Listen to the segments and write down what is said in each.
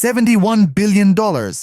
$71 billion.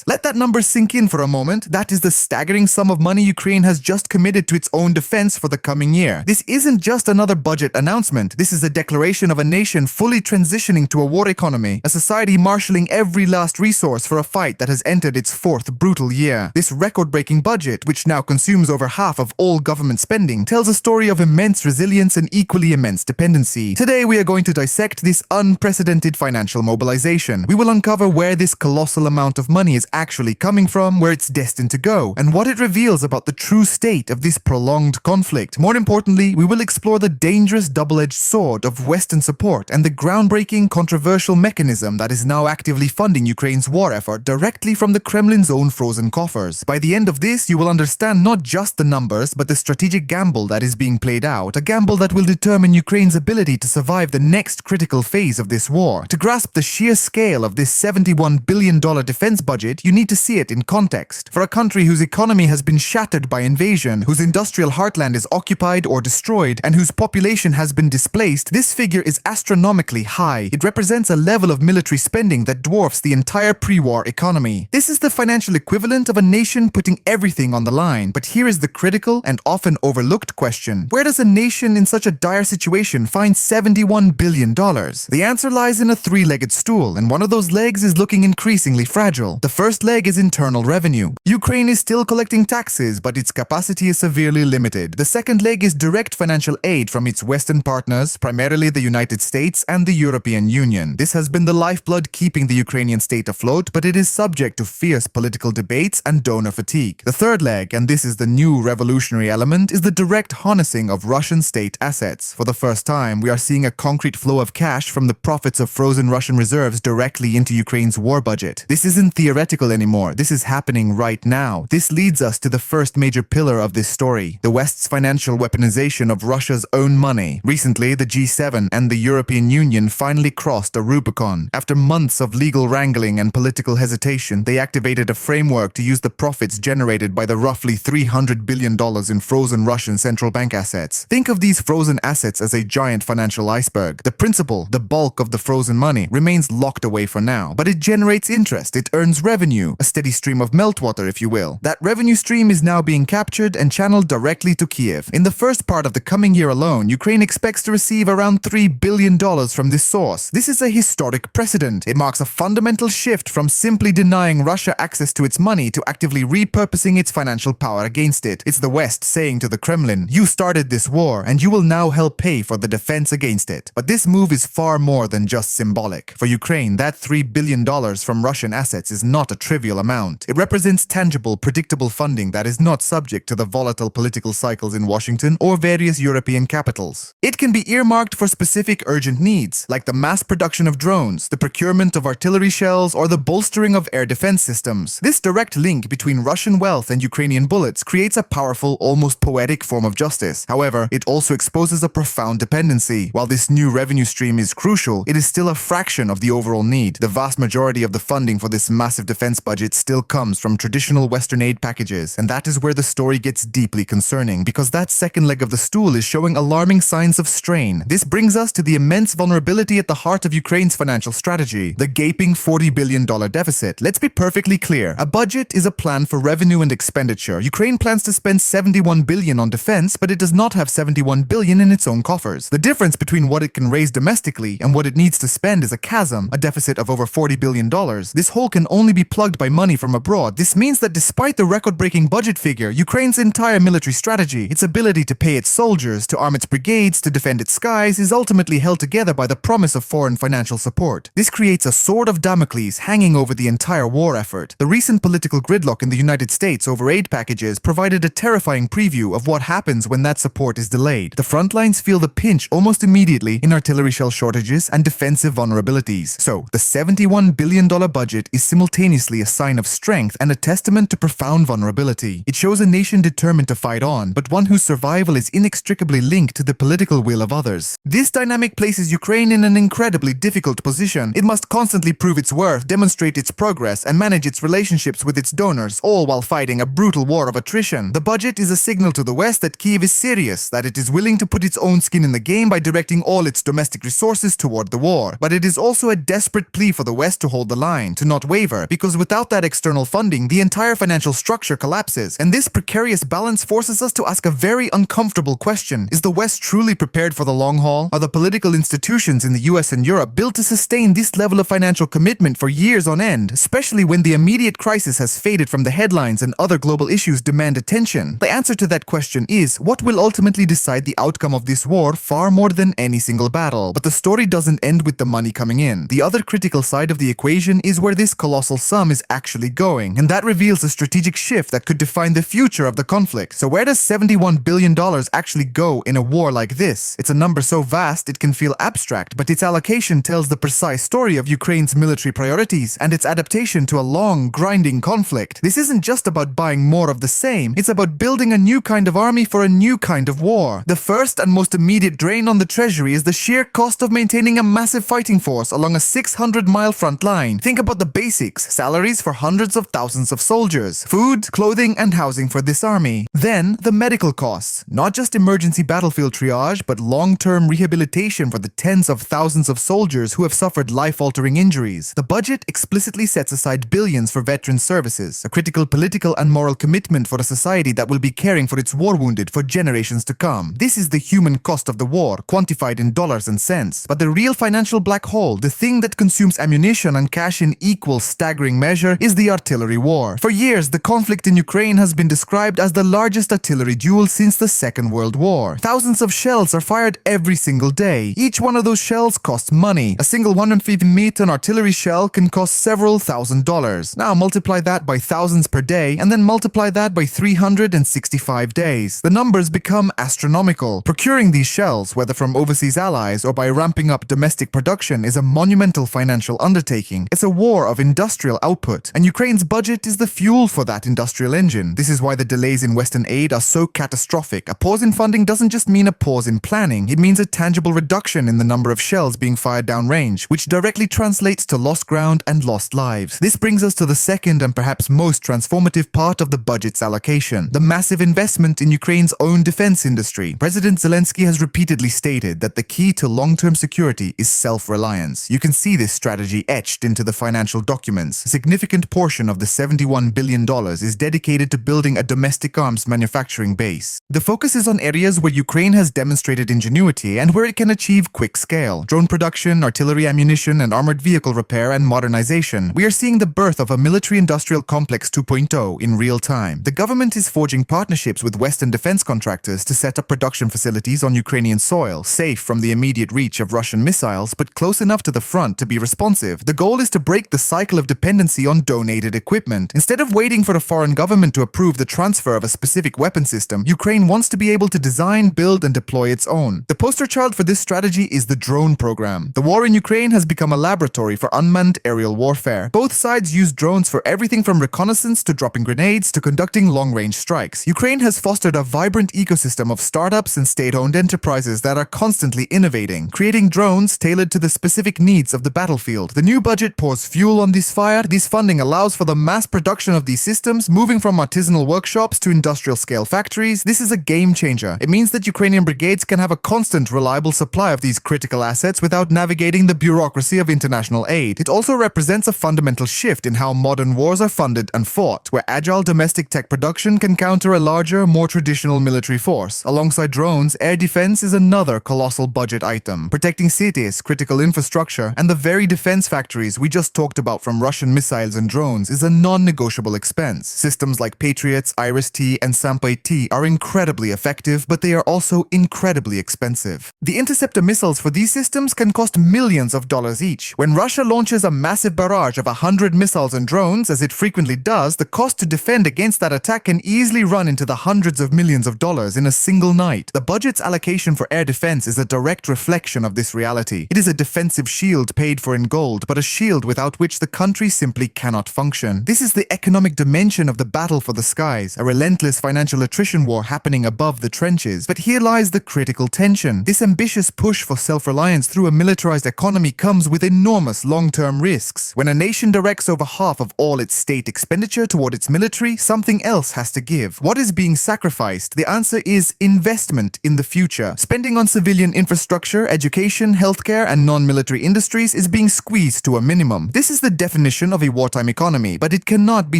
Let that number sink in for a moment. That is the staggering sum of money Ukraine has just committed to its own defense for the coming year. This isn't just another budget announcement. This is a declaration of a nation fully transitioning to a war economy, a society marshalling every last resource for a fight that has entered its fourth brutal year. This record-breaking budget, which now consumes over half of all government spending, tells a story of immense resilience and equally immense dependency. Today we are going to dissect this unprecedented financial mobilization. We will uncover where this colossal amount of money is actually coming from, where it's destined to go, and what it reveals about the true state of this prolonged conflict. More importantly, we will explore the dangerous double-edged sword of Western support and the groundbreaking, controversial mechanism that is now actively funding Ukraine's war effort directly from the Kremlin's own frozen coffers. By the end of this, you will understand not just the numbers, but the strategic gamble that is being played out, a gamble that will determine Ukraine's ability to survive the next critical phase of this war. To grasp the sheer scale of this $71 billion defense budget, you need to see it in context. For a country whose economy has been shattered by invasion, whose industrial heartland is occupied or destroyed, and whose population has been displaced, this figure is astronomically high. It represents a level of military spending that dwarfs the entire pre-war economy. This is the financial equivalent of a nation putting everything on the line. But here is the critical and often overlooked question. Where does a nation in such a dire situation find $71 billion? The answer lies in a three-legged stool, and one of those legs is looking increasingly fragile. The first leg is internal revenue. Ukraine is still collecting taxes, but its capacity is severely limited. The second leg is direct financial aid from its Western partners, primarily the United States and the European Union. This has been the lifeblood keeping the Ukrainian state afloat, but it is subject to fierce political debates and donor fatigue. The third leg, and this is the new revolutionary element, is the direct harnessing of Russian state assets. For the first time, we are seeing a concrete flow of cash from the profits of frozen Russian reserves directly into Ukraine's war budget. This isn't theoretical anymore. This is happening right now. This leads us to the first major pillar of this story, the West's financial weaponization of Russia's own money. Recently, the G7 and the European Union finally crossed a Rubicon. After months of legal wrangling and political hesitation, they activated a framework to use the profits generated by the roughly $300 billion in frozen Russian central bank assets. Think of these frozen assets as a giant financial iceberg. The principal, the bulk of the frozen money, remains locked away for now, but it generates interest, it earns revenue, a steady stream of meltwater, if you will. That revenue stream is now being captured and channeled directly to Kyiv. In the first part of the coming year alone, Ukraine expects to receive around $3 billion from this source. This is a historic precedent. It marks a fundamental shift from simply denying Russia access to its money to actively repurposing its financial power against it. It's the West saying to the Kremlin, you started this war and you will now help pay for the defense against it. But this move is far more than just symbolic. For Ukraine, that $3 billion from Russian assets is not a trivial amount. It represents tangible, predictable funding that is not subject to the volatile political cycles in Washington or various European capitals. It can be earmarked for specific urgent needs, like the mass production of drones, the procurement of artillery shells, or the bolstering of air defense systems. This direct link between Russian wealth and Ukrainian bullets creates a powerful, almost poetic form of justice. However, it also exposes a profound dependency. While this new revenue stream is crucial, it is still a fraction of the overall need. The vast majority of the funding for this massive defense budget still comes from traditional Western aid packages, and that is where the story gets deeply concerning, because that second leg of the stool is showing alarming signs of strain. This brings us to the immense vulnerability at the heart of Ukraine's financial strategy, the gaping $40 billion deficit. Let's be perfectly clear. A budget is a plan for revenue and expenditure. Ukraine plans to spend $71 billion on defense, but it does not have $71 billion in its own coffers. The difference between what it can raise domestically and what it needs to spend is a chasm, a deficit of over $40 billion. This hole can only be plugged by money from abroad. This means that despite the record-breaking budget figure, Ukraine's entire military strategy, its ability to pay its soldiers, to arm its brigades, to defend its skies, is ultimately held together by the promise of foreign financial support. This creates a sword of Damocles hanging over the entire war effort. The recent political gridlock in the United States over aid packages provided a terrifying preview of what happens when that support is delayed. The front lines feel the pinch almost immediately in artillery shell shortages and defensive vulnerabilities. So, the $71 billion budget is simultaneously a sign of strength and a testament to profound vulnerability. It shows a nation determined to fight on, but one whose survival is inextricably linked to the political will of others. This dynamic places Ukraine in an incredibly difficult position. It must constantly prove its worth, demonstrate its progress, and manage its relationships with its donors, all while fighting a brutal war of attrition. The budget is a signal to the West that Kyiv is serious, that it is willing to put its own skin in the game by directing all its domestic resources toward the war. But it is also a desperate plea for the West to to hold the line, to not waver, because without that external funding, the entire financial structure collapses. And this precarious balance forces us to ask a very uncomfortable question. Is the West truly prepared for the long haul? Are the political institutions in the US and Europe built to sustain this level of financial commitment for years on end, especially when the immediate crisis has faded from the headlines and other global issues demand attention? The answer to that question is what will ultimately decide the outcome of this war far more than any single battle. But the story doesn't end with the money coming in. The other critical side of the equation is where this colossal sum is actually going, and that reveals a strategic shift that could define the future of the conflict. So where does $71 billion actually go in a war like this? It's a number so vast it can feel abstract, but its allocation tells the precise story of Ukraine's military priorities and its adaptation to a long, grinding conflict. This isn't just about buying more of the same, it's about building a new kind of army for a new kind of war. The first and most immediate drain on the treasury is the sheer cost of maintaining a massive fighting force along a 600-mile front line. Think about the basics: salaries for hundreds of thousands of soldiers, food, clothing, and housing for this army. Then, the medical costs. Not just emergency battlefield triage, but long-term rehabilitation for the tens of thousands of soldiers who have suffered life-altering injuries. The budget explicitly sets aside billions for veteran services, a critical political and moral commitment for a society that will be caring for its war-wounded for generations to come. This is the human cost of the war, quantified in dollars and cents. But the real financial black hole, the thing that consumes ammunition and cash in equal, staggering measure, is the artillery war. For years, the conflict in Ukraine has been described as the largest artillery duel since the Second World War. Thousands of shells are fired every single day. Each one of those shells costs money. A single 150-meter artillery shell can cost several $1,000s. Now multiply that by thousands per day, and then multiply that by 365 days. The numbers become astronomical. Procuring these shells, whether from overseas allies or by ramping up domestic production, is a monumental financial undertaking. It's a war of industrial output, and Ukraine's budget is the fuel for that industrial engine. This is why the delays in Western aid are so catastrophic. A pause in funding doesn't just mean a pause in planning, it means a tangible reduction in the number of shells being fired downrange, which directly translates to lost ground and lost lives. This brings us to the second and perhaps most transformative part of the budget's allocation: the massive investment in Ukraine's own defense industry. President Zelensky has repeatedly stated that the key to long-term security is self-reliance. You can see this strategy etched into the financial documents. A significant portion of the $71 billion is dedicated to building a domestic arms manufacturing base. The focus is on areas where Ukraine has demonstrated ingenuity and where it can achieve quick scale: drone production, artillery ammunition, and armored vehicle repair and modernization. We are seeing the birth of a military-industrial complex 2.0 in real time. The government is forging partnerships with Western defense contractors to set up production facilities on Ukrainian soil, safe from the immediate reach of Russian missiles, but close enough to the front to be responsive. The goal is to break the cycle of dependency on donated equipment. Instead of waiting for a foreign government to approve the transfer of a specific weapon system, Ukraine wants to be able to design, build, and deploy its own. The poster child for this strategy is the drone program. The war in Ukraine has become a laboratory for unmanned aerial warfare. Both sides use drones for everything from reconnaissance to dropping grenades to conducting long-range strikes. Ukraine has fostered a vibrant ecosystem of startups and state-owned enterprises that are constantly innovating, creating drones tailored to the specific needs of the battlefield. The new budget pours fuel on this fire. This funding allows for the mass production of these systems, moving from artisanal workshops to industrial-scale factories. This is a game changer. It means that Ukrainian brigades can have a constant, reliable supply of these critical assets without navigating the bureaucracy of international aid. It also represents a fundamental shift in how modern wars are funded and fought, where agile domestic tech production can counter a larger, more traditional military force. Alongside drones, air defense is another colossal budget item. Protecting cities, critical infrastructure, and the very defense factories we just talked about from Russian missiles and drones is a non-negotiable expense. Systems like Patriots, Iris-T, and Sampai-T are incredibly effective, but they are also incredibly expensive. The interceptor missiles for these systems can cost millions of dollars each. When Russia launches a massive barrage of 100 missiles and drones, as it frequently does, the cost to defend against that attack can easily run into the hundreds of millions of dollars in a single night. The budget's allocation for air defense is a direct reflection of this reality. It is a defensive shield paid for in gold, but a shield without which the country simply cannot function. This is the economic dimension of the battle for the skies, a relentless financial attrition war happening above the trenches. But here lies the critical tension. This ambitious push for self-reliance through a militarized economy comes with enormous long-term risks. When a nation directs over half of all its state expenditure toward its military, something else has to give. What is being sacrificed? The answer is investment in the future. Spending on civilian infrastructure, education, healthcare, and non-military industries is being squeezed to to a minimum. This is the definition of a wartime economy, but it cannot be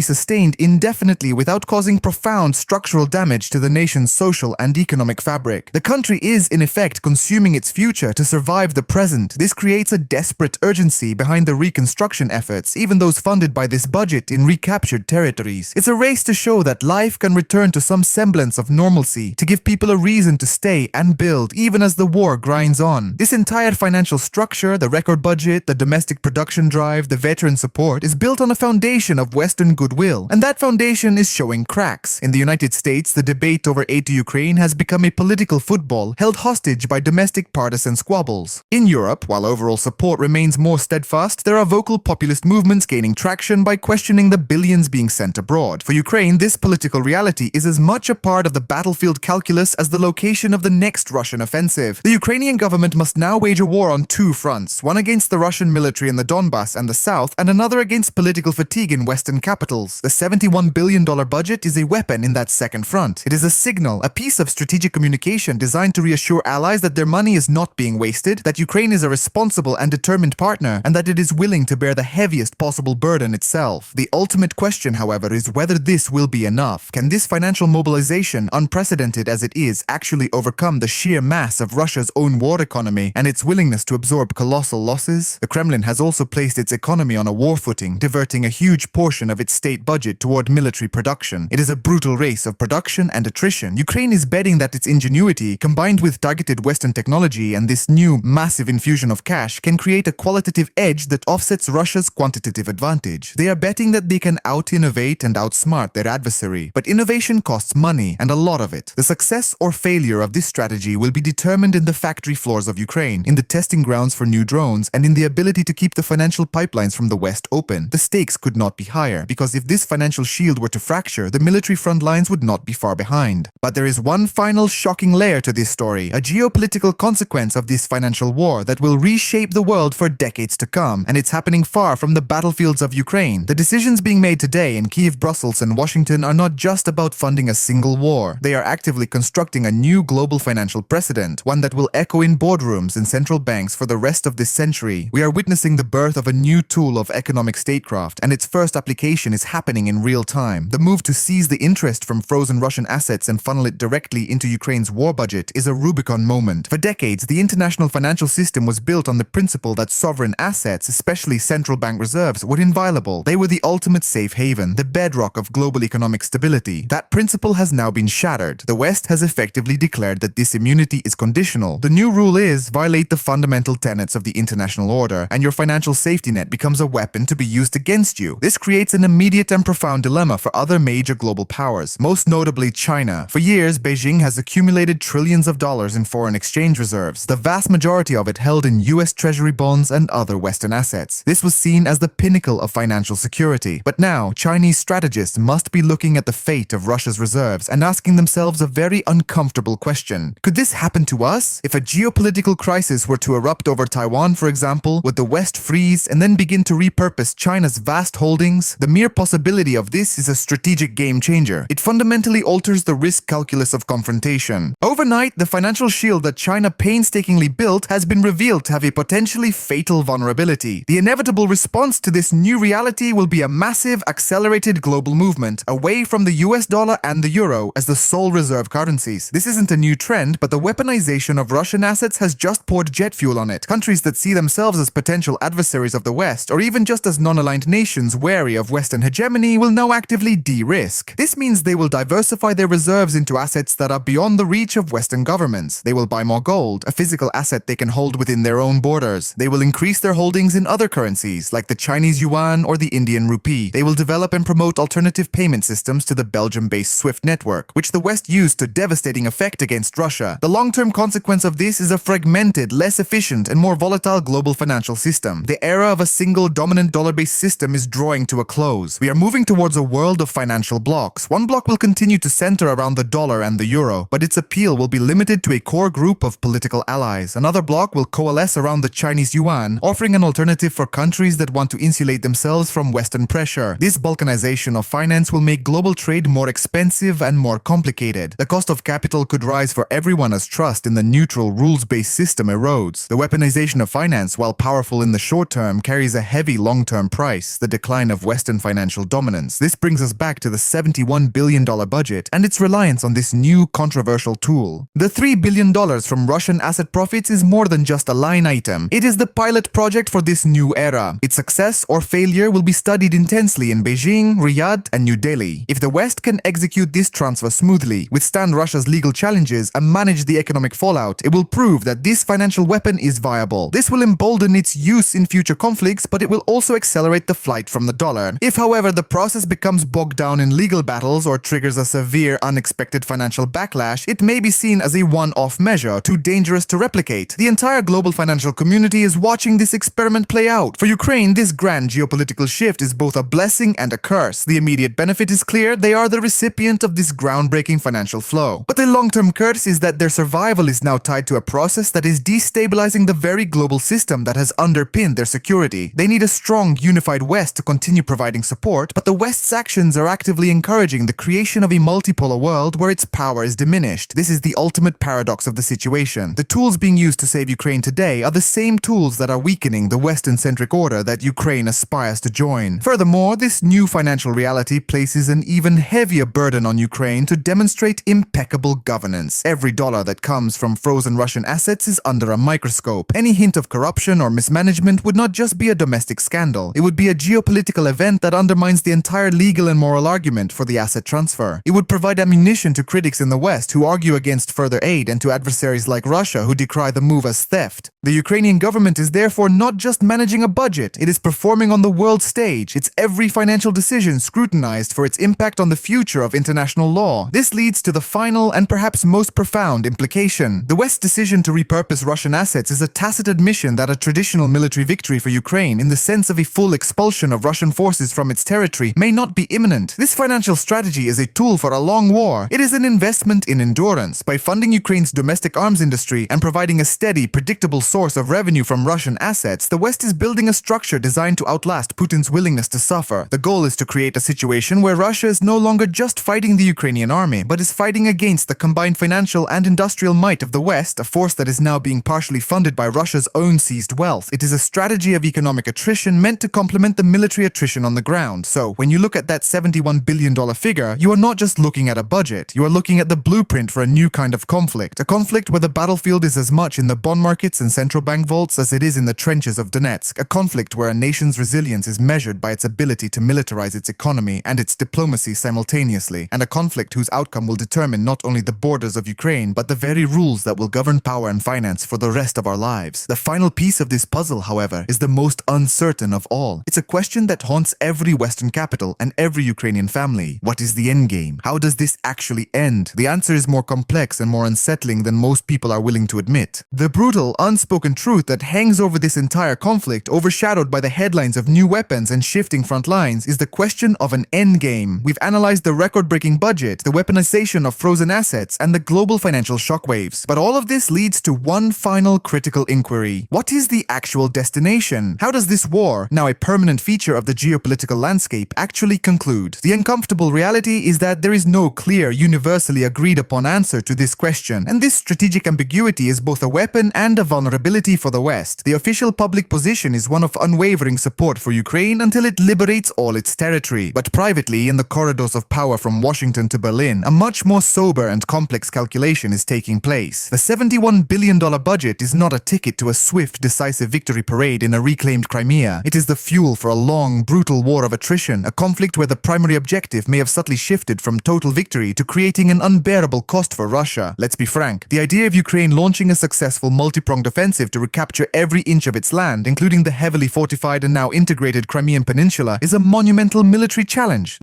sustained indefinitely without causing profound structural damage to the nation's social and economic fabric. The country is, in effect, consuming its future to survive the present. This creates a desperate urgency behind the reconstruction efforts, even those funded by this budget in recaptured territories. It's a race to show that life can return to some semblance of normalcy, to give people a reason to stay and build even as the war grinds on. This entire financial structure, the record budget, the domestic production drive, the veteran support, is built on a foundation of Western goodwill, and that foundation is showing cracks. In the United States, the debate over aid to Ukraine has become a political football held hostage by domestic partisan squabbles. In Europe, while overall support remains more steadfast, there are vocal populist movements gaining traction by questioning the billions being sent abroad. For Ukraine, this political reality is as much a part of the battlefield calculus as the location of the next Russian offensive. The Ukrainian government must now wage a war on two fronts, one against the Russian military in the Donbass and the south, and another against political fatigue in Western capitals. The $71 billion budget is a weapon in that second front. It is a signal, a piece of strategic communication designed to reassure allies that their money is not being wasted, that Ukraine is a responsible and determined partner, and that it is willing to bear the heaviest possible burden itself. The ultimate question, however, is whether this will be enough. Can this financial mobilization, unprecedented as it is, actually overcome the sheer mass of Russia's own war economy and its willingness to absorb colossal losses? The Kremlin has also placed its economy on a war footing, diverting a huge portion of its state budget toward military production. It is a brutal race of production and attrition. Ukraine is betting that its ingenuity, combined with targeted Western technology and this new massive infusion of cash, can create a qualitative edge that offsets Russia's quantitative advantage. They are betting that they can out-innovate and outsmart their adversary. But innovation costs money, and a lot of it. The success or failure of this strategy will be determined in the factory floors of Ukraine, in the testing grounds for new drones, and in the ability to keep the financial pipelines from the West open. The stakes could not be higher, because if this financial shield were to fracture, the military front lines would not be far behind. But there is one final shocking layer to this story, a geopolitical consequence of this financial war that will reshape the world for decades to come, and it's happening far from the battlefields of Ukraine. The decisions being made today in Kyiv, Brussels, and Washington are not just about funding a single war. They are actively constructing a new global financial precedent, one that will echo in boardrooms and central banks for the rest of this century. We are witnessing the birth of a new tool of economic statecraft, and its first application is happening in real time. The move to seize the interest from frozen Russian assets and funnel it directly into Ukraine's war budget is a Rubicon moment. For decades, the international financial system was built on the principle that sovereign assets, especially central bank reserves, were inviolable. They were the ultimate safe haven, the bedrock of global economic stability. That principle has now been shattered. The West has effectively declared that this immunity is conditional. The new rule is violate the fundamental tenets of the international order, and your financial safety net becomes a weapon to be used against you. This creates an immediate and profound dilemma for other major global powers, most notably China. For years, Beijing has accumulated trillions of dollars in foreign exchange reserves, the vast majority of it held in US Treasury bonds and other Western assets. This was seen as the pinnacle of financial security. But now, Chinese strategists must be looking at the fate of Russia's reserves and asking themselves a very uncomfortable question. Could this happen to us? If a geopolitical crisis were to erupt over Taiwan, for example, would the West freeze and then begin to repurpose China's vast holdings? The mere possibility of this is a strategic game changer. It fundamentally alters the risk calculus of confrontation. Overnight, the financial shield that China painstakingly built has been revealed to have a potentially fatal vulnerability. The inevitable response to this new reality will be a massive, accelerated global movement away from the US dollar and the euro as the sole reserve currencies. This isn't a new trend, but the weaponization of Russian assets has just poured jet fuel on it. Countries that see themselves as potential adversaries of the West, or even just as non-aligned nations wary of Western hegemony, will now actively de-risk. This means they will diversify their reserves into assets that are beyond the reach of Western governments. They will buy more gold, a physical asset they can hold within their own borders. They will increase their holdings in other currencies, like the Chinese yuan or the Indian rupee. They will develop and promote alternative payment systems to the Belgium-based SWIFT network, which the West used to devastating effect against Russia. The long-term consequence of this is a fragmented, less efficient, and more volatile global financial system. The era of a single dominant dollar-based system is drawing to a close. We are moving towards a world of financial blocks. One block will continue to center around the dollar and the euro, but its appeal will be limited to a core group of political allies. Another block will coalesce around the Chinese yuan, offering an alternative for countries that want to insulate themselves from Western pressure. This balkanization of finance will make global trade more expensive and more complicated. The cost of capital could rise for everyone as trust in the neutral, rules-based system erodes. The weaponization of finance, while powerful in the short short term carries a heavy long-term price, the decline of Western financial dominance. This brings us back to the $71 billion budget and its reliance on this new controversial tool. The $3 billion from Russian asset profits is more than just a line item. It is the pilot project for this new era. Its success or failure will be studied intensely in Beijing, Riyadh, and New Delhi. If the West can execute this transfer smoothly, withstand Russia's legal challenges, and manage the economic fallout, it will prove that this financial weapon is viable. This will embolden its use in future conflicts, but it will also accelerate the flight from the dollar. If, however, the process becomes bogged down in legal battles or triggers a severe, unexpected financial backlash, it may be seen as a one-off measure, too dangerous to replicate. The entire global financial community is watching this experiment play out. For Ukraine, this grand geopolitical shift is both a blessing and a curse. The immediate benefit is clear: they are the recipient of this groundbreaking financial flow. But the long-term curse is that their survival is now tied to a process that is destabilizing the very global system that has underpinned their security. They need a strong, unified West to continue providing support, but the West's actions are actively encouraging the creation of a multipolar world where its power is diminished. This is the ultimate paradox of the situation. The tools being used to save Ukraine today are the same tools that are weakening the Western-centric order that Ukraine aspires to join. Furthermore, this new financial reality places an even heavier burden on Ukraine to demonstrate impeccable governance. Every dollar that comes from frozen Russian assets is under a microscope. Any hint of corruption or mismanagement would not just be a domestic scandal. It would be a geopolitical event that undermines the entire legal and moral argument for the asset transfer. It would provide ammunition to critics in the West who argue against further aid and to adversaries like Russia who decry the move as theft. The Ukrainian government is therefore not just managing a budget, it is performing on the world stage, its every financial decision scrutinized for its impact on the future of international law. This leads to the final and perhaps most profound implication. The West's decision to repurpose Russian assets is a tacit admission that a traditional military victory for Ukraine, in the sense of a full expulsion of Russian forces from its territory, may not be imminent. This financial strategy is a tool for a long war. It is an investment in endurance. By funding Ukraine's domestic arms industry and providing a steady, predictable source of revenue from Russian assets, the West is building a structure designed to outlast Putin's willingness to suffer. The goal is to create a situation where Russia is no longer just fighting the Ukrainian army, but is fighting against the combined financial and industrial might of the West, a force that is now being partially funded by Russia's own seized wealth. It is a strategy of economic attrition meant to complement the military attrition on the ground. So, when you look at that $71 billion figure, you are not just looking at a budget, you are looking at the blueprint for a new kind of conflict. A conflict where the battlefield is as much in the bond markets and central bank vaults as it is in the trenches of Donetsk. A conflict where a nation's resilience is measured by its ability to militarize its economy and its diplomacy simultaneously. And a conflict whose outcome will determine not only the borders of Ukraine, but the very rules that will govern power and finance for the rest of our lives. The final piece of this puzzle, however, is the most uncertain of all. It's a question that haunts every Western capital and every Ukrainian family. What is the endgame? How does this actually end? The answer is more complex and more unsettling than most people are willing to admit. The brutal, unspoken truth that hangs over this entire conflict, overshadowed by the headlines of new weapons and shifting front lines, is the question of an endgame. We've analyzed the record-breaking budget, the weaponization of frozen assets, and the global financial shockwaves. But all of this leads to one final critical inquiry. What is the actual destination? How does this war, now a permanent feature of the geopolitical landscape, actually conclude? The uncomfortable reality is that there is no clear, universally agreed upon answer to this question, and this strategic ambiguity is both a weapon and a vulnerability for the West. The official public position is one of unwavering support for Ukraine until it liberates all its territory. But privately, in the corridors of power from Washington to Berlin, a much more sober and complex calculation is taking place. The $71 billion budget is not a ticket to a swift, decisive victory parade in a reclaimed Crimea. It is the fuel for a long, brutal war of attrition, a conflict where the primary objective may have subtly shifted from total victory to creating an unbearable cost for Russia. Let's be frank, the idea of Ukraine launching a successful multi-pronged offensive to recapture every inch of its land, including the heavily fortified and now integrated Crimean Peninsula, is a monumental military challenge.